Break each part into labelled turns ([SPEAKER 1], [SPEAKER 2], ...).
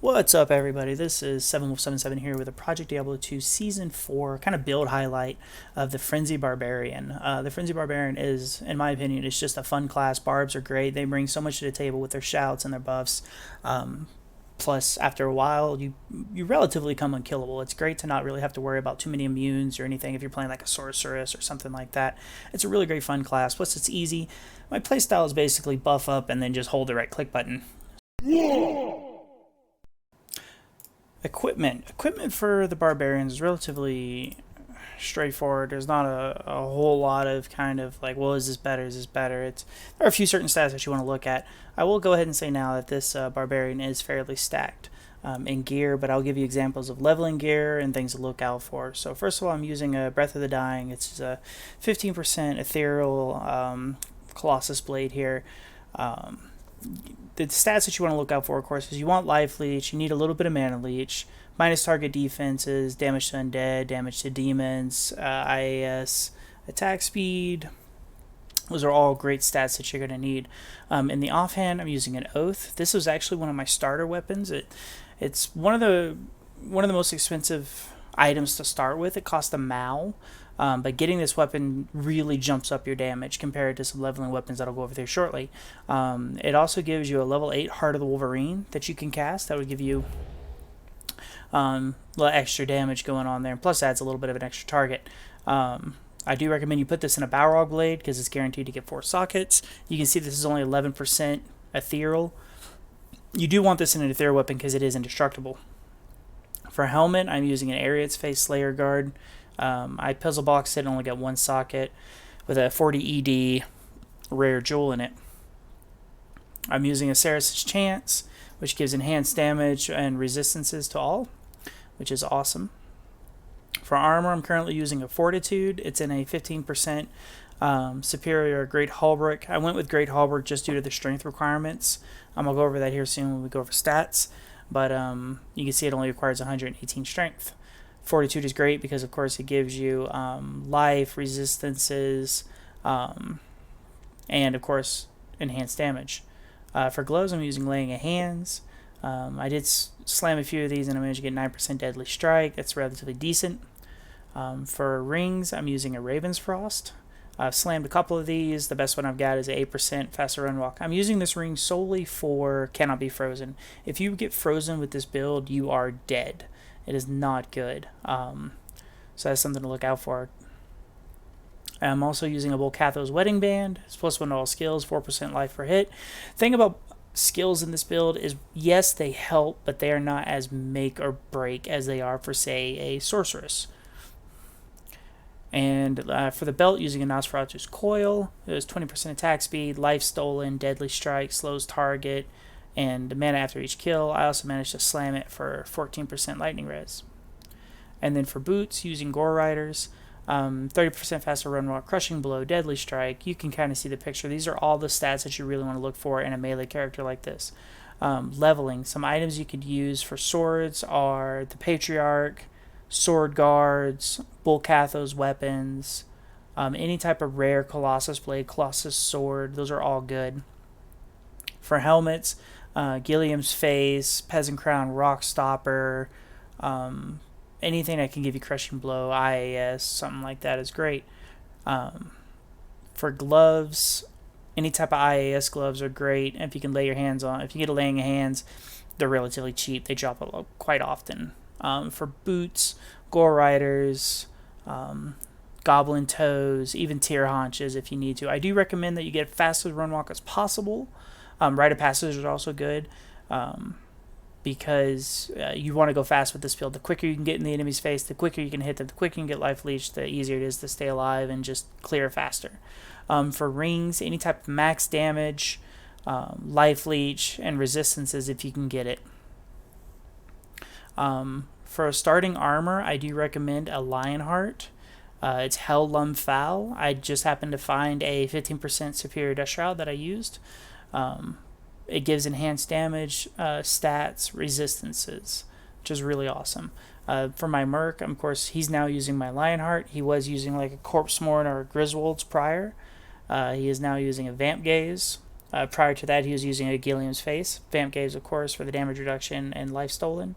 [SPEAKER 1] What's up, everybody? This is 7wolf77 here with a Project Diablo 2 Season 4 kind of build highlight of the Frenzy Barbarian. The Frenzy Barbarian is, in my opinion, is just a fun class. Barbs are great. They bring so much to the table with their shouts and their buffs. Plus, after a while, you relatively become unkillable. It's great to not really have to worry about too many immunes or anything if you're playing like a sorceress or something like that. It's a really great fun class. Plus, it's easy. My playstyle is basically buff up and then just hold the right click button. Equipment for the barbarians is relatively straightforward. There's not a whole lot of kind of like, well, is this better, there are a few certain stats that you want to look at. I will go ahead and say now that this barbarian is fairly stacked in gear, but I'll give you examples of leveling gear and things to look out for. So first of all, I'm using a Breath of the Dying. It's a 15% ethereal Colossus blade here. The stats that you want to look out for, of course, is you want life leech, you need a little bit of mana leech, minus target defenses, damage to undead, damage to demons, IAS, attack speed. Those are all great stats that you're going to need. In the offhand, I'm using an oath. This was actually one of my starter weapons. It's one of the most expensive items to start with. It costs a Mao. But getting this weapon really jumps up your damage compared to some leveling weapons that I'll go over there shortly. It also gives you a level 8 Heart of the Wolverine that you can cast. That would give you a little extra damage going on there, and plus adds a little bit of an extra target. I do recommend you put this in a Balrog blade because it's guaranteed to get 4 sockets. You can see this is only 11% ethereal. You do want this in an ethereal weapon because it is indestructible. For helmet, I'm using an Ariat's Face Slayer Guard. I puzzle boxed it and only got 1 socket with a 40 ED rare jewel in it. I'm using a Saracen's Chance, which gives enhanced damage and resistances to all, which is awesome. For armor, I'm currently using a Fortitude. It's in a 15% superior Great Halberd. I went with Great Halberd just due to the strength requirements. I'll go over that here soon when we go over stats, but you can see it only requires 118 strength. Fortitude is great because, of course, it gives you life, resistances, and, of course, enhanced damage. For gloves, I'm using Laying of Hands. I did slam a few of these, and I managed to get 9% Deadly Strike. That's relatively decent. For rings, I'm using a Raven's Frost. I've slammed a couple of these. The best one I've got is an 8% faster run walk. I'm using this ring solely for Cannot Be Frozen. If you get frozen with this build, you are dead. It is not good. So that's something to look out for. I'm also using a Volcatho's Wedding Band. It's +1 to all skills, 4% life per hit. Thing about skills in this build is, yes, they help, but they are not as make or break as they are for, say, a sorceress. And for the belt, using a Nosferatu's Coil, it was 20% attack speed, life stolen, deadly strike, slows target, and mana after each kill. I also managed to slam it for 14% lightning res. And then for boots, using Gore Riders, 30% faster run walk, crushing blow, deadly strike. You can kind of see the picture. These are all the stats that you really want to look for in a melee character like this. Leveling. Some items you could use for swords are the Patriarch, Sword Guards, Volcatho's weapons, any type of rare Colossus Blade, Colossus Sword. Those are all good. For helmets, Gilliam's Face, Peasant Crown, Rock Stopper, anything that can give you Crushing Blow, IAS, something like that is great. For gloves, any type of IAS gloves are great. If you can lay your hands on, if you get a laying of hands, they're relatively cheap. They drop quite often. For boots, Gore Riders, Goblin Toes, even Tear Haunches if you need to. I do recommend that you get fast as run walk as possible. Rite of Passage is also good because you want to go fast with this build. The quicker you can get in the enemy's face, the quicker you can hit them, the quicker you can get life leech, the easier it is to stay alive and just clear faster. For rings, any type of max damage, life leech, and resistances if you can get it. For starting armor, I do recommend a Lionheart. It's Hell Lum Foul. I just happened to find a 15% superior Dust Shroud that I used. It gives enhanced damage, stats, resistances, which is really awesome. For my Merc, of course, he's now using my Lionheart. He was using like a Corpse Mourne or a Griswold's prior. He is now using a Vamp Gaze. Prior to that, he was using a Gilliam's Face. Vamp Gaze, of course, for the damage reduction and life stolen.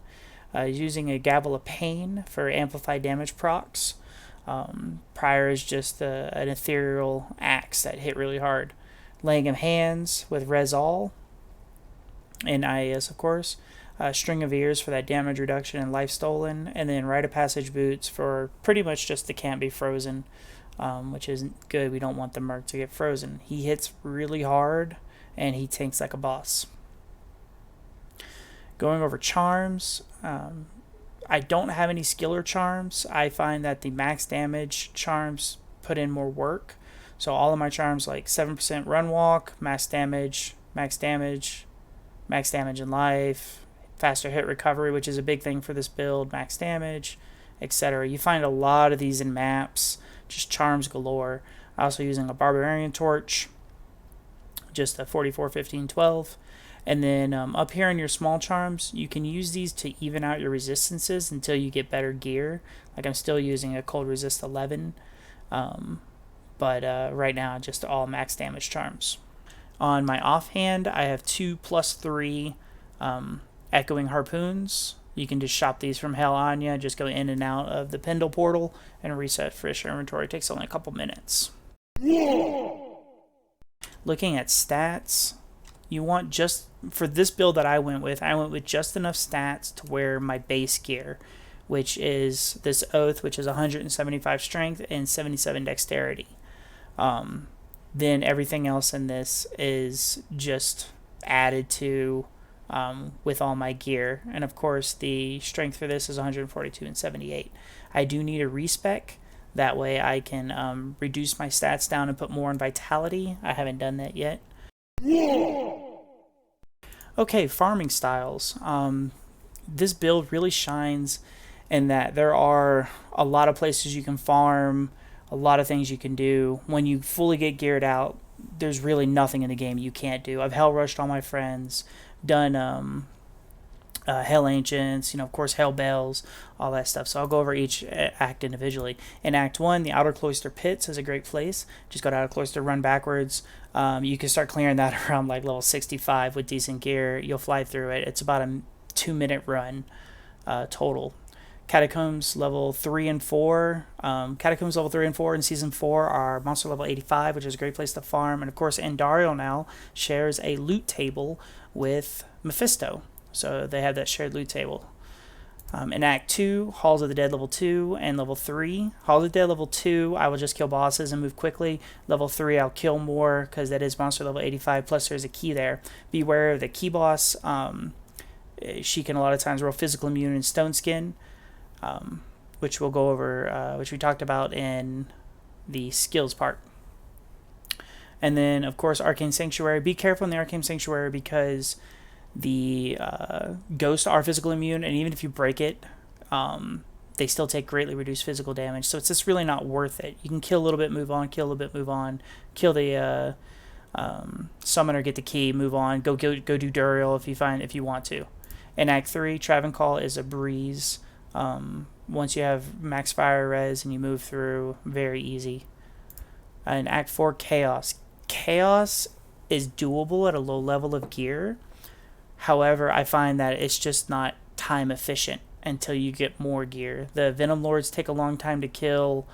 [SPEAKER 1] He's using a Gavel of Pain for amplified damage procs. Prior is just an ethereal axe that hit really hard. Laying him hands with Res All and IAS, of course. String of Ears for that damage reduction and life stolen. And then Rite of Passage Boots for pretty much just the Can't Be Frozen, which isn't good. We don't want the Merc to get frozen. He hits really hard and he tanks like a boss. Going over charms, I don't have any skiller charms. I find that the max damage charms put in more work. So all of my charms, like 7% run walk, max damage in life, faster hit recovery, which is a big thing for this build, max damage, etc. You find a lot of these in maps, just charms galore. Also using a Barbarian Torch, just a 44, 15, 12. And then up here in your small charms, you can use these to even out your resistances until you get better gear. Like I'm still using a Cold Resist 11, but right now just all max damage charms. On my offhand, I have 2+3 Echoing Harpoons. You can just shop these from Hell Anya, just go in and out of the Pendle portal and reset fresh inventory. It takes only a couple minutes. Looking at stats, you want just, for this build that I went with just enough stats to wear my base gear, which is this Oath, which is 175 strength and 77 dexterity. Then everything else in this is just added to with all my gear. And of course, the strength for this is 142 and 78. I do need a respec. That way I can reduce my stats down and put more on vitality. I haven't done that yet. Okay, farming styles. This build really shines in that there are a lot of places you can farm, a lot of things you can do. When you fully get geared out, there's really nothing in the game you can't do. I've hell rushed all my friends, done Hell Ancients, of course Hell Bells, all that stuff. So I'll go over each act individually. In Act 1, the Outer Cloister Pits is a great place. Just go to Outer Cloister, run backwards. You can start clearing that around like level 65 with decent gear. You'll fly through it. It's about a 2-minute run total. Catacombs level 3 and 4. Catacombs level 3 and 4 in Season 4 are monster level 85, which is a great place to farm. And of course, Andariel now shares a loot table with Mephisto. So they have that shared loot table. In Act 2, Halls of the Dead level 2 and level 3. Halls of the Dead level 2, I will just kill bosses and move quickly. Level 3, I'll kill more because that is monster level 85, plus there's a key there. Beware of the key boss. She can a lot of times roll physical immune and stone skin, which we'll go over, which we talked about in the skills part. And then, of course, Arcane Sanctuary. Be careful in the Arcane Sanctuary because the ghosts are physical immune, and even if you break it, they still take greatly reduced physical damage. So it's just really not worth it. You can kill a little bit, move on, kill a little bit, move on, kill the summoner, get the key, move on, go do Duriel if you want to. In Act 3, Travancore is a breeze. Once you have max fire res and you move through, very easy. In Act 4, Chaos. Chaos is doable at a low level of gear. However, I find that it's just not time efficient until you get more gear. The Venom Lords take a long time to kill.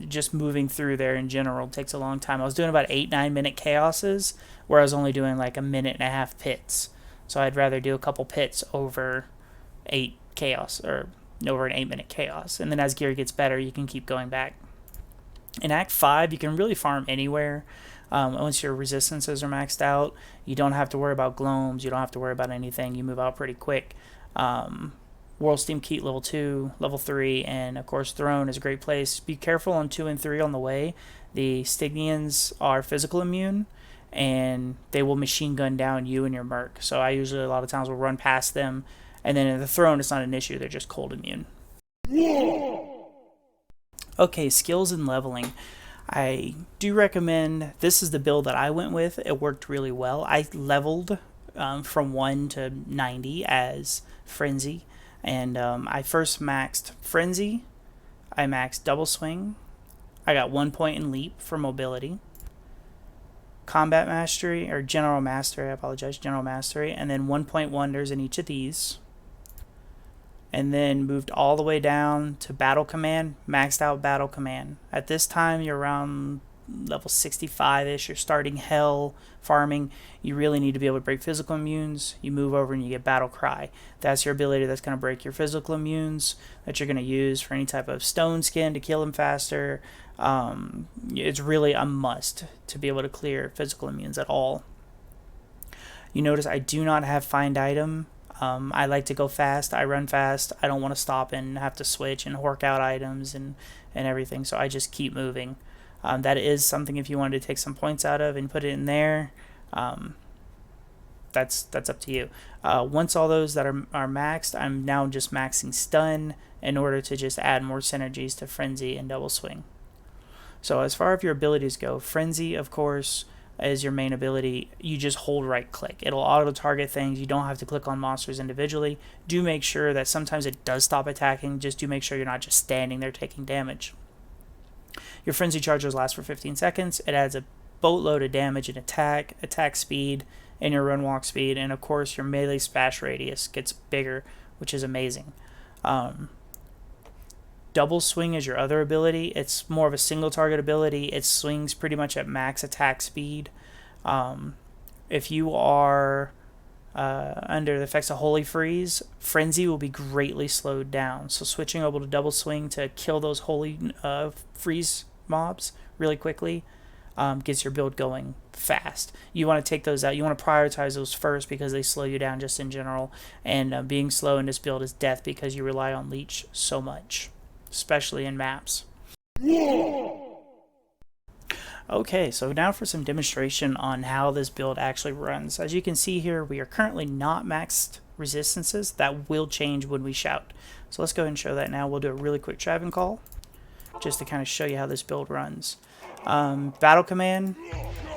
[SPEAKER 1] Just moving through there in general takes a long time. I was doing about 8-9 minute chaoses, where I was only doing like 1.5 minute pits. So I'd rather do a couple pits over 8 chaos, or over an 8-minute chaos. And then as gear gets better, you can keep going back. In Act 5, you can really farm anywhere. Once your resistances are maxed out, you don't have to worry about gloams, you don't have to worry about anything, you move out pretty quick. World Steam Keat level 2, level 3, and of course Throne is a great place. Be careful on 2 and 3 on the way. The Stygians are physical immune, and they will machine gun down you and your merc. So I usually a lot of times will run past them, and then in the Throne it's not an issue, they're just cold immune. Okay, skills and leveling. I do recommend, this is the build that I went with. It worked really well. I leveled from 1 to 90 as Frenzy, and I first maxed Frenzy, I maxed Double Swing, I got 1 point in Leap for mobility, combat mastery, or general mastery, I apologize, general mastery, and then 1 point wonders in each of these. And then moved all the way down to battle command, maxed out battle command. At this time, you're around level 65-ish. You're starting hell farming. You really need to be able to break physical immunes. You move over and you get battle cry. That's your ability that's going to break your physical immunes that you're going to use for any type of stone skin to kill them faster. It's really a must to be able to clear physical immunes at all. You notice I do not have find item. I like to go fast. I run fast. I don't want to stop and have to switch and work out items and everything, so I just keep moving. That is something if you wanted to take some points out of and put it in there. That's up to you. Once all those that are maxed, I'm now just maxing stun in order to just add more synergies to frenzy and double swing. So as far as your abilities go, frenzy, of course, is your main ability. You just hold right click. It'll auto target things. You don't have to click on monsters individually. Do make sure that sometimes it does stop attacking. Just do make sure you're not just standing there taking damage. Your frenzy charges last for 15 seconds. It adds a boatload of damage and attack speed, and your run walk speed, and of course your melee splash radius gets bigger, which is amazing. Double swing is your other ability. It's more of a single target ability. It swings pretty much at max attack speed. If you are under the effects of Holy Freeze, Frenzy will be greatly slowed down. So switching over to double swing to kill those Holy Freeze mobs really quickly gets your build going fast. You want to take those out. You want to prioritize those first because they slow you down just in general. And being slow in this build is death because you rely on Leech so much, especially in maps. Okay, so now for some demonstration on how this build actually runs. As you can see here, we are currently not maxed resistances. That will change when we shout. So let's go ahead and show that now. We'll do a really quick Trav call just to kind of show you how this build runs. Battle command,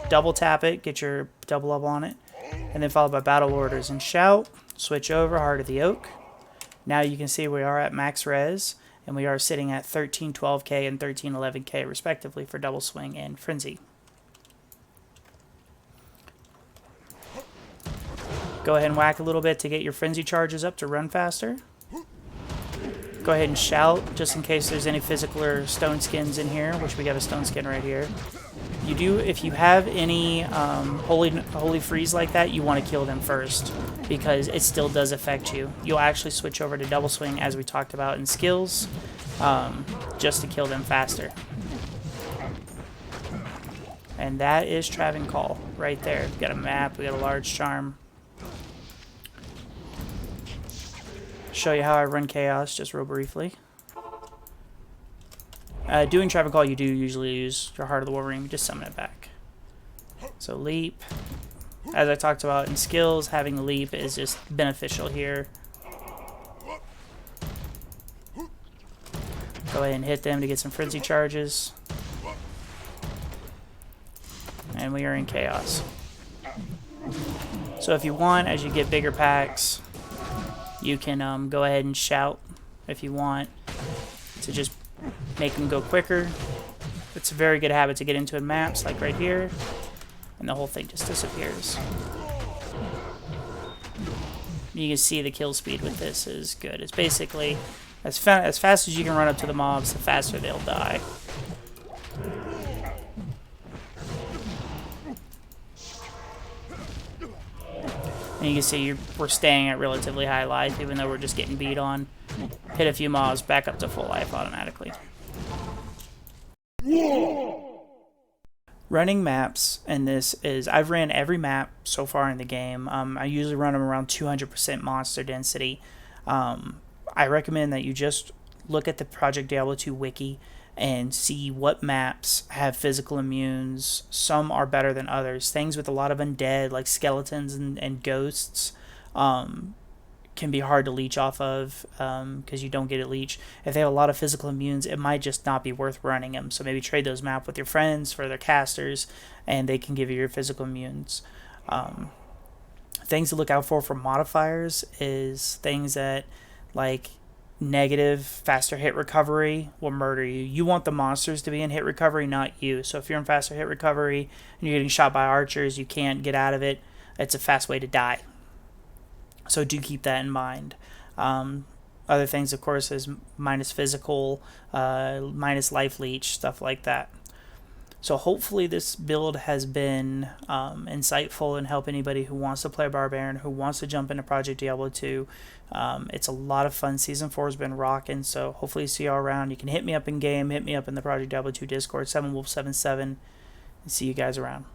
[SPEAKER 1] double tap it, get your double up on it, and then followed by battle orders and shout, switch over, Heart of the Oak. Now you can see we are at max res, and we are sitting at 1312k and 1311k respectively for double swing and frenzy. Go ahead and whack a little bit to get your frenzy charges up to run faster. Go ahead and shout just in case there's any physical or stone skins in here, which we got a stone skin right here. If you have any holy freeze like that, you want to kill them first because it still does affect you. You'll actually switch over to double swing as we talked about in skills, just to kill them faster. And that is Trav Call right there. We've got a map, we got a large charm. Show you how I run chaos just real briefly. Doing Trav Call, you do usually use your Heart of the Wolverine, just summon it back. So leap. As I talked about in skills, having the leap is just beneficial here. Go ahead and hit them to get some frenzy charges. And we are in chaos. So if you want, as you get bigger packs, you can go ahead and shout if you want to just make them go quicker. It's a very good habit to get into in maps, like right here, and the whole thing just disappears. You can see the kill speed with this is good. It's basically as fast as you can run up to the mobs, the faster they'll die. And you can see we're staying at relatively high life, even though we're just getting beat on. Hit a few mobs, back up to full life automatically. Running maps, and this is, I've ran every map so far in the game. I usually run them around 200% monster density. I recommend that you just look at the Project Diablo 2 wiki and see what maps have physical immunes. Some are better than others. Things with a lot of undead, like skeletons and ghosts, can be hard to leech off of because you don't get it leech. If they have a lot of physical immunes, it might just not be worth running them. So maybe trade those maps with your friends for their casters, and they can give you your physical immunes. Things to look out for modifiers is things that, like, negative, faster hit recovery will murder you. You want the monsters to be in hit recovery, not you. So if you're in faster hit recovery and you're getting shot by archers, you can't get out of it, it's a fast way to die. So do keep that in mind. Other things, of course, is minus physical, minus life leech, stuff like that. So hopefully this build has been insightful and help anybody who wants to play Barbarian, who wants to jump into Project Diablo 2. It's a lot of fun. Season 4 has been rocking, so hopefully see you all around. You can hit me up in game, hit me up in the Project Diablo 2 Discord, 7wolf77, and see you guys around.